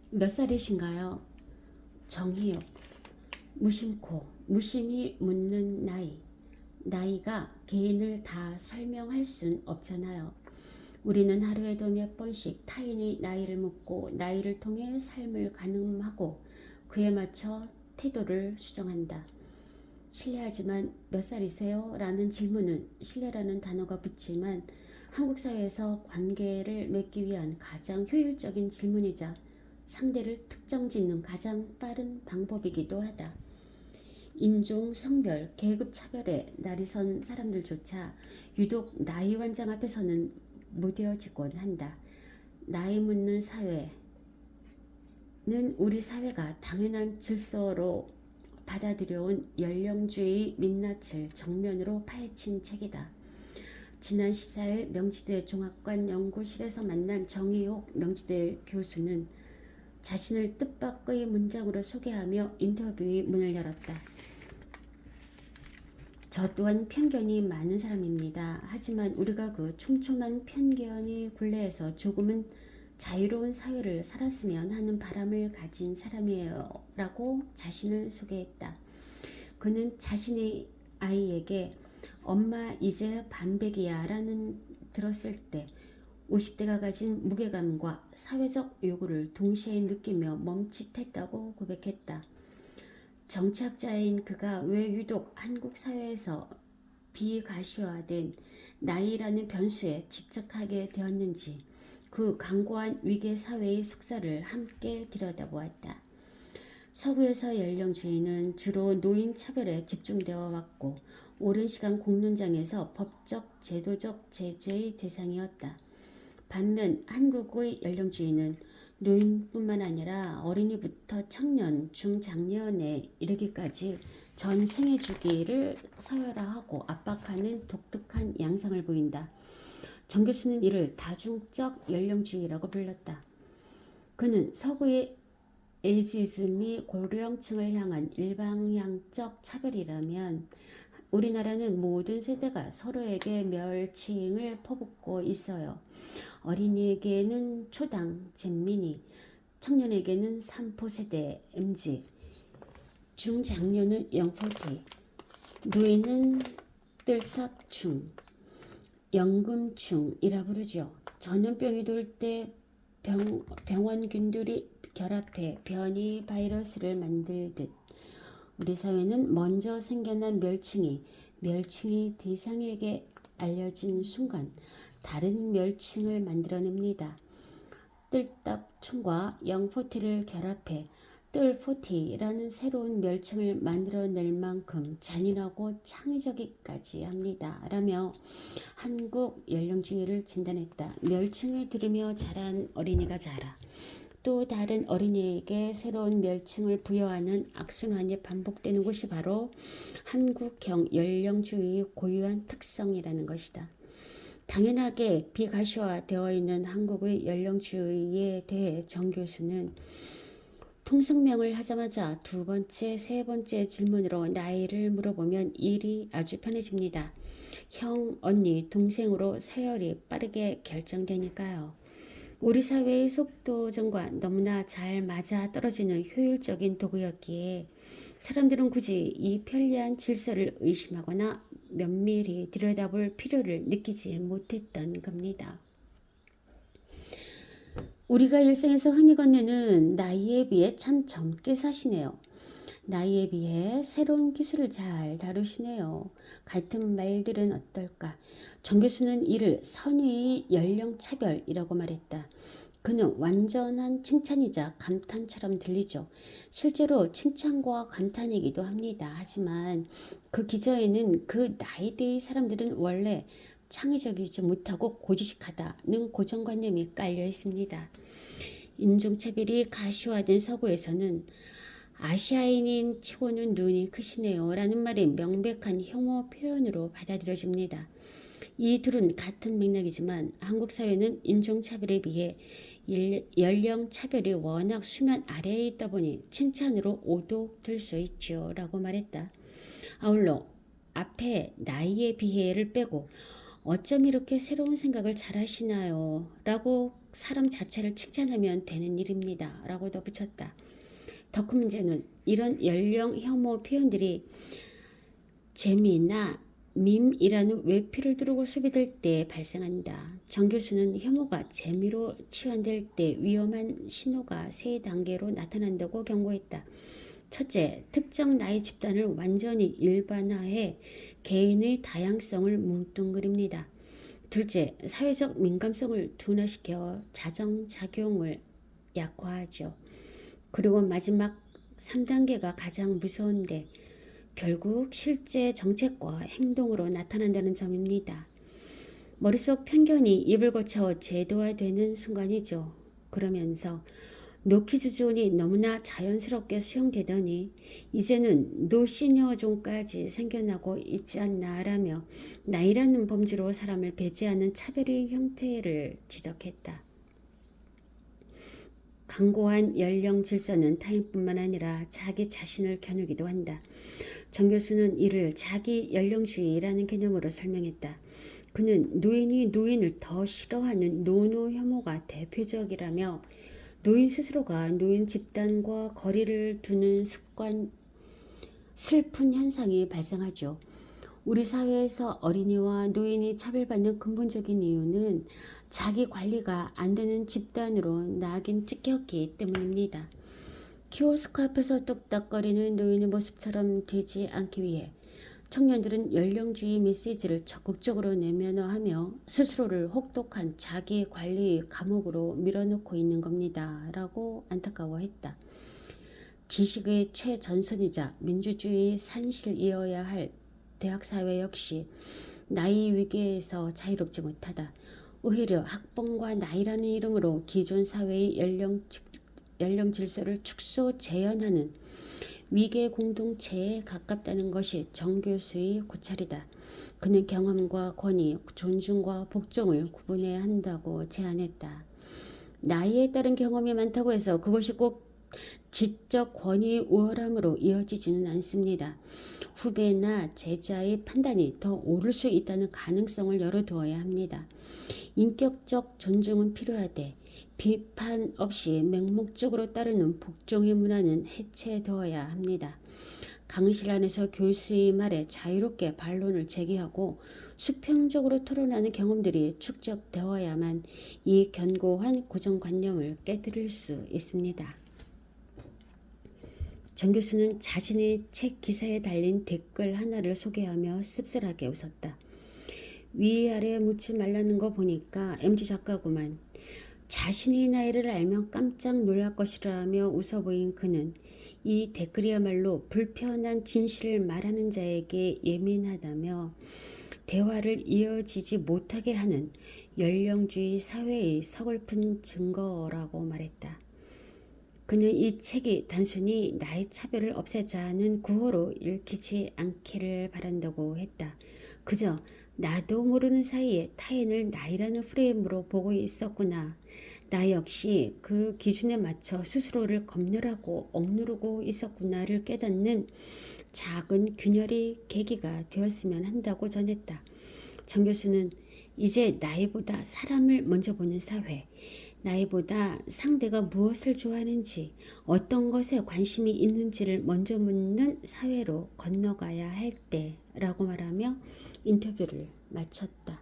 몇 살이신가요? 정희요. 무심코, 무심히 묻는 나이. 나이가 개인을 다 설명할 순 없잖아요. 우리는 하루에도 몇 번씩 타인이 나이를 묻고 나이를 통해 삶을 가늠하고 그에 맞춰 태도를 수정한다. 실례하지만 몇 살이세요? 라는 질문은 실례라는 단어가 붙지만 한국 사회에서 관계를 맺기 위한 가장 효율적인 질문이자 상대를 특정 짓는 가장 빠른 방법이기도 하다. 인종, 성별, 계급 차별에 날이 선 사람들조차 유독 나이 완장 앞에서는 무뎌지곤 한다. 나이 묻는 사회는 우리 사회가 당연한 질서로 받아들여온 연령주의 민낯을 정면으로 파헤친 책이다. 지난 14일 명지대 종합관 연구실에서 만난 정의옥 명지대 교수는 자신을 뜻밖의 문장으로 소개하며 인터뷰의 문을 열었다. 저 또한 편견이 많은 사람입니다. 하지만 우리가 그 촘촘한 편견의 굴레에서 조금은 자유로운 사회를 살았으면 하는 바람을 가진 사람이에요. 라고 자신을 소개했다. 그는 자신의 아이에게 엄마 이제 반백이야 라는 들었을 때 50대가 가진 무게감과 사회적 요구를 동시에 느끼며 멈칫했다고 고백했다. 정치학자인 그가 왜 유독 한국 사회에서 비가시화된 나이라는 변수에 집착하게 되었는지 그 강고한 위계 사회의 속살을 함께 들여다보았다. 서구에서 연령주의는 주로 노인 차별에 집중되어 왔고 오랜 시간 공론장에서 법적, 제도적 제재의 대상이었다. 반면 한국의 연령주의는 노인뿐만 아니라 어린이부터 청년, 중장년에 이르기까지 전 생애 주기를 서열화하고 압박하는 독특한 양상을 보인다. 정 교수는 이를 다중적 연령주의라고 불렀다. 그는 서구의 에이지즘이 고령층을 향한 일방향적 차별이라면 우리나라는 모든 세대가 서로에게 멸칭을 퍼붓고 있어요. 어린이에게는 초당, 잼민이, 청년에게는 삼포세대, MZ, 중장년은 영포티, 노인은 뜰탑충, 연금충이라 부르죠. 전염병이 돌 때 병원균들이 결합해 변이 바이러스를 만들듯 우리 사회는 먼저 생겨난 멸칭이 대상에게 알려진 순간 다른 멸칭을 만들어냅니다. 뜰딱충과 영포티를 결합해 뜰포티라는 새로운 멸칭을 만들어낼 만큼 잔인하고 창의적이까지 합니다. 라며 한국 연령주의를 진단했다. 멸칭을 들으며 자란 어린이가 자라. 또 다른 어린이에게 새로운 멸칭을 부여하는 악순환이 반복되는 것이 바로 한국형 연령주의의 고유한 특성이라는 것이다. 당연하게 비가시화되어 있는 한국의 연령주의에 대해 정 교수는 통성명을 하자마자 두 번째, 세 번째 질문으로 나이를 물어보면 일이 아주 편해집니다. 형, 언니, 동생으로 서열이 빠르게 결정되니까요. 우리 사회의 속도전과 너무나 잘 맞아 떨어지는 효율적인 도구였기에 사람들은 굳이 이 편리한 질서를 의심하거나 면밀히 들여다볼 필요를 느끼지 못했던 겁니다. 우리가 일생에서 흔히 건네는 나이에 비해 참 젊게 사시네요. 나이에 비해 새로운 기술을 잘 다루시네요. 같은 말들은 어떨까? 정 교수는 이를 선의의 연령차별이라고 말했다. 그는 완전한 칭찬이자 감탄처럼 들리죠. 실제로 칭찬과 감탄이기도 합니다. 하지만 그 기저에는 그 나이대의 사람들은 원래 창의적이지 못하고 고지식하다는 고정관념이 깔려 있습니다. 인종차별이 가시화된 서구에서는 아시아인인 치고는 눈이 크시네요 라는 말이 명백한 혐오 표현으로 받아들여집니다. 이 둘은 같은 맥락이지만 한국 사회는 인종차별에 비해 연령차별이 워낙 수면 아래에 있다 보니 칭찬으로 오독될 수 있죠 라고 말했다. 아울러 앞에 나이에 비해를 빼고 어쩜 이렇게 새로운 생각을 잘 하시나요? 라고 사람 자체를 칭찬하면 되는 일입니다. 라고 덧붙였다. 더 큰 문제는 이런 연령 혐오 표현들이 재미나 밈이라는 외피를 두르고 소비될 때 발생한다. 정 교수는 혐오가 재미로 치환될 때 위험한 신호가 세 단계로 나타난다고 경고했다. 첫째, 특정 나이 집단을 완전히 일반화해 개인의 다양성을 뭉뚱그립니다. 둘째, 사회적 민감성을 둔화시켜 자정작용을 약화하죠. 그리고 마지막 3단계가 가장 무서운데 결국 실제 정책과 행동으로 나타난다는 점입니다. 머릿속 편견이 입을 거쳐 제도화되는 순간이죠. 그러면서 노키즈존이 너무나 자연스럽게 수용되더니 이제는 노시니어존까지 생겨나고 있지 않나라며 나이라는 범주로 사람을 배제하는 차별의 형태를 지적했다. 강고한 연령 질서는 타인뿐만 아니라 자기 자신을 겨누기도 한다. 정 교수는 이를 자기 연령주의라는 개념으로 설명했다. 그는 노인이 노인을 더 싫어하는 노노 혐오가 대표적이라며 노인 스스로가 노인 집단과 거리를 두는 슬픈 현상이 발생하죠. 우리 사회에서 어린이와 노인이 차별받는 근본적인 이유는 자기 관리가 안 되는 집단으로 낙인 찍혔기 때문입니다. 키오스크 앞에서 뚝딱거리는 노인의 모습처럼 되지 않기 위해 청년들은 연령주의 메시지를 적극적으로 내면화하며 스스로를 혹독한 자기 관리 감옥으로 밀어넣고 있는 겁니다. 라고 안타까워했다. 지식의 최전선이자 민주주의의 산실이어야 할 대학사회 역시 나이 위기에서 자유롭지 못하다. 오히려 학번과 나이라는 이름으로 기존 사회의 연령 질서를 축소 재현하는 위계 공동체에 가깝다는 것이 정 교수의 고찰이다. 그는 경험과 권위, 존중과 복종을 구분해야 한다고 제안했다. 나이에 따른 경험이 많다고 해서 그것이 꼭 지적 권위의 우월함으로 이어지지는 않습니다. 후배나 제자의 판단이 더 옳을 수 있다는 가능성을 열어두어야 합니다. 인격적 존중은 필요하되 비판 없이 맹목적으로 따르는 복종의 문화는 해체되어야 합니다. 강의실 안에서 교수의 말에 자유롭게 반론을 제기하고 수평적으로 토론하는 경험들이 축적되어야만 이 견고한 고정관념을 깨뜨릴 수 있습니다. 정 교수는 자신의 책 기사에 달린 댓글 하나를 소개하며 씁쓸하게 웃었다. 위아래 묻지 말라는 거 보니까 MG 작가구만. 자신의 나이를 알면 깜짝 놀랄 것이라며 웃어 보인 그는 이 댓글이야말로 불편한 진실을 말하는 자에게 예민하다며 대화를 이어지지 못하게 하는 연령주의 사회의 서글픈 증거라고 말했다. 그는 이 책이 단순히 나이 차별을 없애자는 구호로 읽히지 않기를 바란다고 했다. 그저 나도 모르는 사이에 타인을 나이라는 프레임으로 보고 있었구나. 나 역시 그 기준에 맞춰 스스로를 검열하고 억누르고 있었구나를 깨닫는 작은 균열의 계기가 되었으면 한다고 전했다. 정 교수는 이제 나이보다 사람을 먼저 보는 사회, 나이보다 상대가 무엇을 좋아하는지, 어떤 것에 관심이 있는지를 먼저 묻는 사회로 건너가야 할 때라고 말하며 인터뷰를 마쳤다.